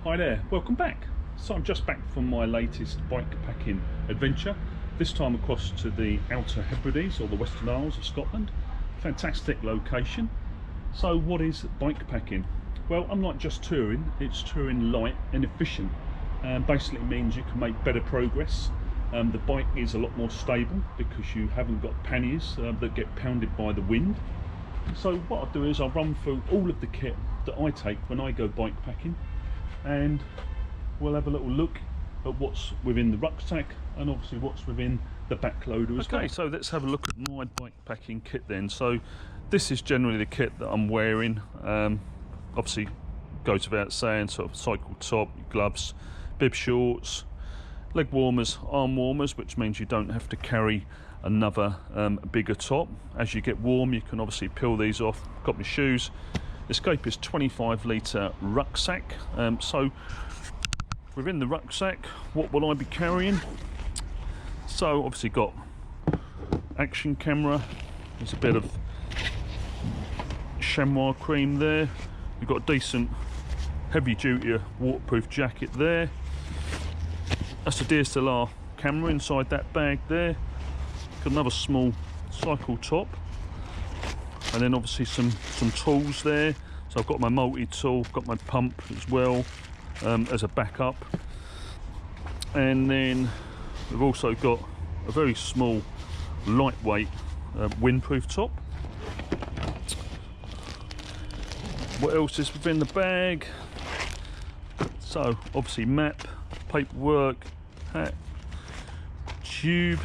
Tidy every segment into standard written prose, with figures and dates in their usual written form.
Hi there, welcome back. So I'm just back from my latest bikepacking adventure, this time across to the Outer Hebrides or the Western Isles of Scotland. Fantastic location. So what is bikepacking? Well, unlike just touring, it's touring light and efficient. Basically means you can make better progress. The bike is a lot more stable because you haven't got panniers that get pounded by the wind. So what I'll do is I'll run through all of the kit that I take when I go bikepacking, and we'll have a little look at what's within the rucksack and obviously what's within the back loader as well. Okay, so let's have a look at my bikepacking kit then. So this is generally the kit that I'm wearing. Obviously goes without saying, sort of cycle top, gloves, bib shorts, leg warmers, arm warmers, which means you don't have to carry another bigger top. As you get warm, you can obviously peel these off. Got my shoes. Escape is 25 litre rucksack. So within the rucksack, what will I be carrying? So obviously got action camera. There's a bit of chamois cream there. We've got a decent heavy duty waterproof jacket there. That's a DSLR camera inside that bag there. Got another small cycle top, and then obviously some tools there. So I've got my multi-tool, got my pump as well as a backup, and then we've also got a very small lightweight windproof top. What else is within the bag? So obviously map, paperwork, hat, tube.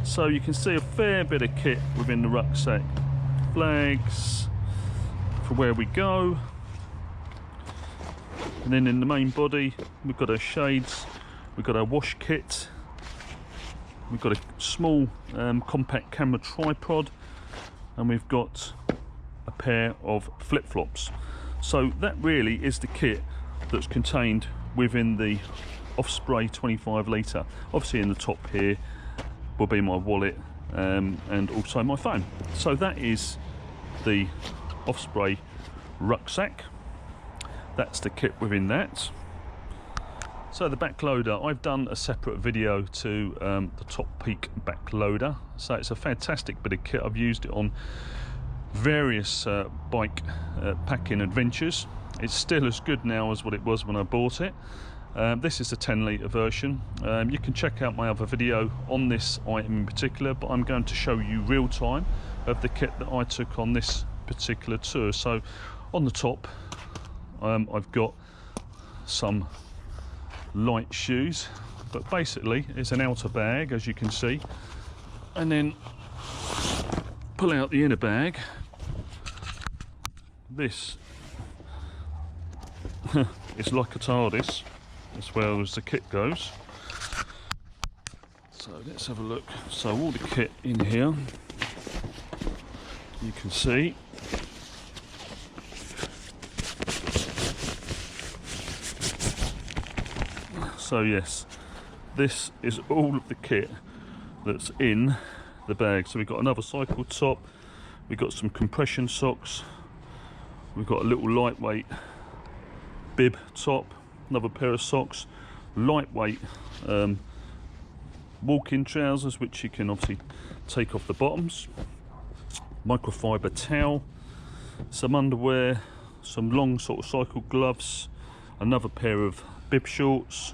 So you can see a fair bit of kit within the rucksack. Flags for where we go, and then in the main body we've got our shades, we've got our wash kit, we've got a small compact camera tripod, and we've got a pair of flip-flops. So that really is the kit that's contained within the Osprey 25 litre. Obviously in the top here will be my wallet and also my phone. So that is the Osprey rucksack. That's the kit within that. So the back loader, I've done a separate video to the Top Peak back loader. So it's a fantastic bit of kit. I've used it on various bike packing adventures. It's still as good now as what it was when I bought it. This is the 10 litre version. You can check out my other video on this item in particular, but I'm going to show you real time of the kit that I took on this particular tour. So on the top I've got some light shoes, but basically it's an outer bag, as you can see, and then pull out the inner bag. This is like a TARDIS as well as the kit goes. So let's have a look. So all the kit in here, you can see. So yes, this is all of the kit that's in the bag. So we've got another cycle top, we've got some compression socks, we've got a little lightweight bib top, another pair of socks, lightweight walk-in trousers, which you can obviously take off the bottoms, microfiber towel, some underwear, some long sort of cycle gloves, another pair of bib shorts,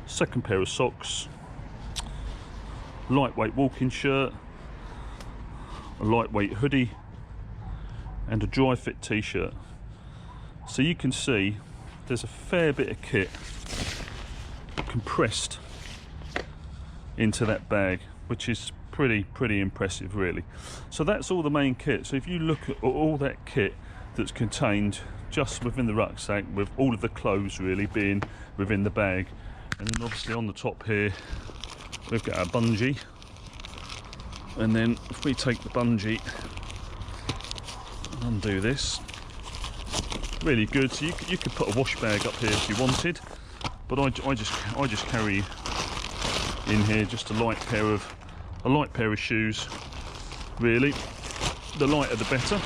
second pair of socks, lightweight walking shirt, a lightweight hoodie, and a dry fit t-shirt. So you can see there's a fair bit of kit compressed into that bag, which is pretty impressive really. So that's all the main kit. So if you look at all that kit that's contained just within the rucksack, with all of the clothes really being within the bag, and then obviously on the top here we've got our bungee, and then if we take the bungee and undo this, really good. So you could put a wash bag up here if you wanted, but I just carry in here just a light pair of shoes really. The lighter the better.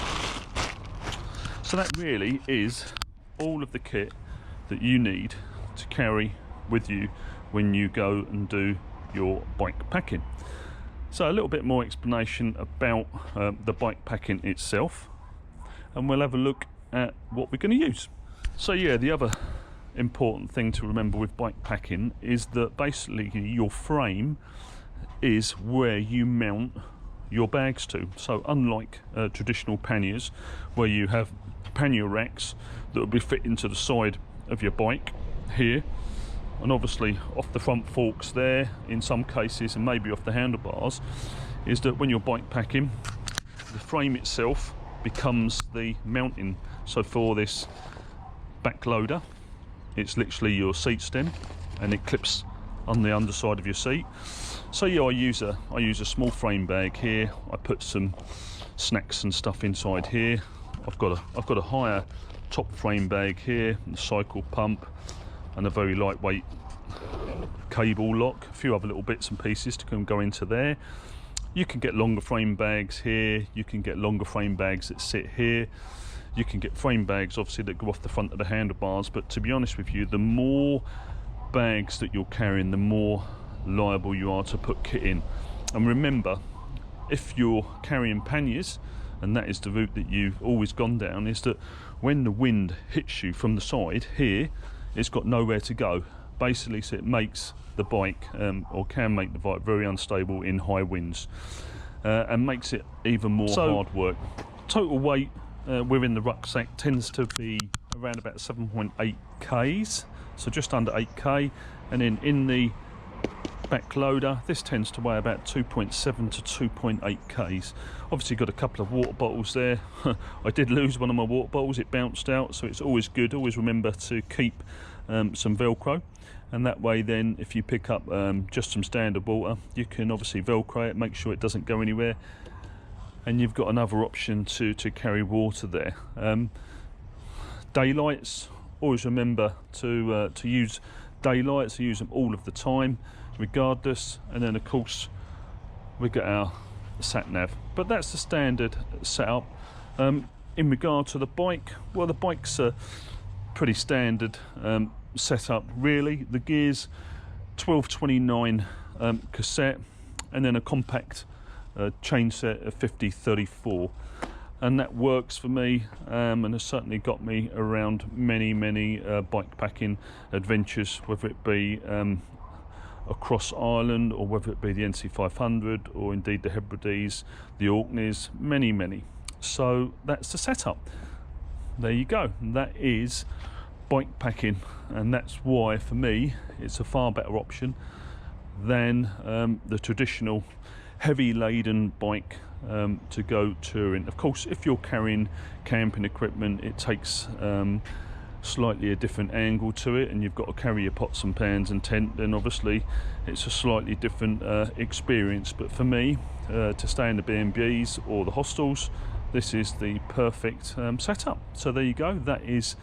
So that really is all of the kit that you need to carry with you when you go and do your bike packing. So a little bit more explanation about the bike packing itself, and we'll have a look at what we're going to use. So yeah, the other important thing to remember with bike packing is that basically your frame is where you mount your bags to. So unlike traditional panniers where you have pannier racks that will be fit into the side of your bike here, and obviously off the front forks there in some cases, and maybe off the handlebars, is that when you're bike packing, the frame itself becomes the mounting. So for this back loader, it's literally your seat stem, and it clips on the underside of your seat. So yeah, I use a small frame bag here. I put some snacks and stuff inside here. I've got a higher top frame bag here, and a cycle pump, and a very lightweight cable lock, a few other little bits and pieces to go into there. You can get longer frame bags here, you can get longer frame bags that sit here, you can get frame bags obviously that go off the front of the handlebars, but to be honest with you, the more bags that you're carrying, the more liable you are to put kit in. And remember, if you're carrying panniers, and that is the route that you've always gone down, is that when the wind hits you from the side here, it's got nowhere to go. Basically, so it makes the bike, or can make the bike, very unstable in high winds, and makes it even more hard work. Total weight within the rucksack tends to be around about 7.8 k's, so just under 8 k, and then in the back loader this tends to weigh about 2.7 to 2.8 k's. Obviously got a couple of water bottles there. I did lose one of my water bottles, it bounced out, so it's always good, always remember to keep some Velcro, and that way then if you pick up just some standard water, you can obviously Velcro it, make sure it doesn't go anywhere, and you've got another option to carry water there. Daylights, always remember to use daylights, use them all of the time regardless, and then of course we get our sat nav. But that's the standard setup. In regard to the bike, well, the bike's a pretty standard setup really. The gears 1229 cassette, and then a compact chain set of 5034, and that works for me, and has certainly got me around many bike packing adventures, whether it be across Ireland, or whether it be the NC500, or indeed the Hebrides, the Orkneys, many. So that's the setup. There you go, that is bike packing, and that's why for me it's a far better option than the traditional heavy laden bike to go touring. Of course, if you're carrying camping equipment, it takes slightly a different angle to it, and you've got to carry your pots and pans and tent, then obviously it's a slightly different experience. But for me, to stay in the B&Bs or the hostels, this is the perfect setup. So there you go, that is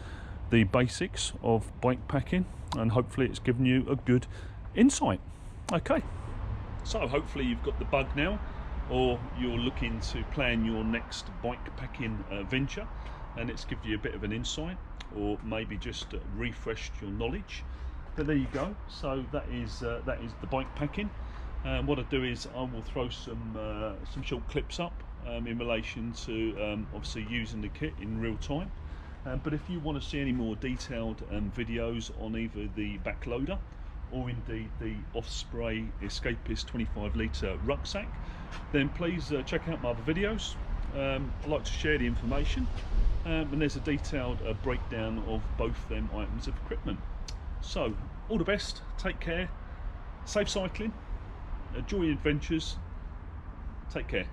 the basics of bike packing, and hopefully it's given you a good insight. Okay, so hopefully you've got the bug now, or you're looking to plan your next bike packing venture, and it's given you a bit of an insight, or maybe just refreshed your knowledge. But there you go, so that is the bike packing. What I do is I will throw some short clips up in relation to obviously using the kit in real time. But if you want to see any more detailed videos on either the back loader or indeed the Osprey Escapist 25 litre rucksack, then please check out my other videos. I like to share the information, and there's a detailed breakdown of both them items of equipment. So all the best, take care, safe cycling, enjoy your adventures, take care.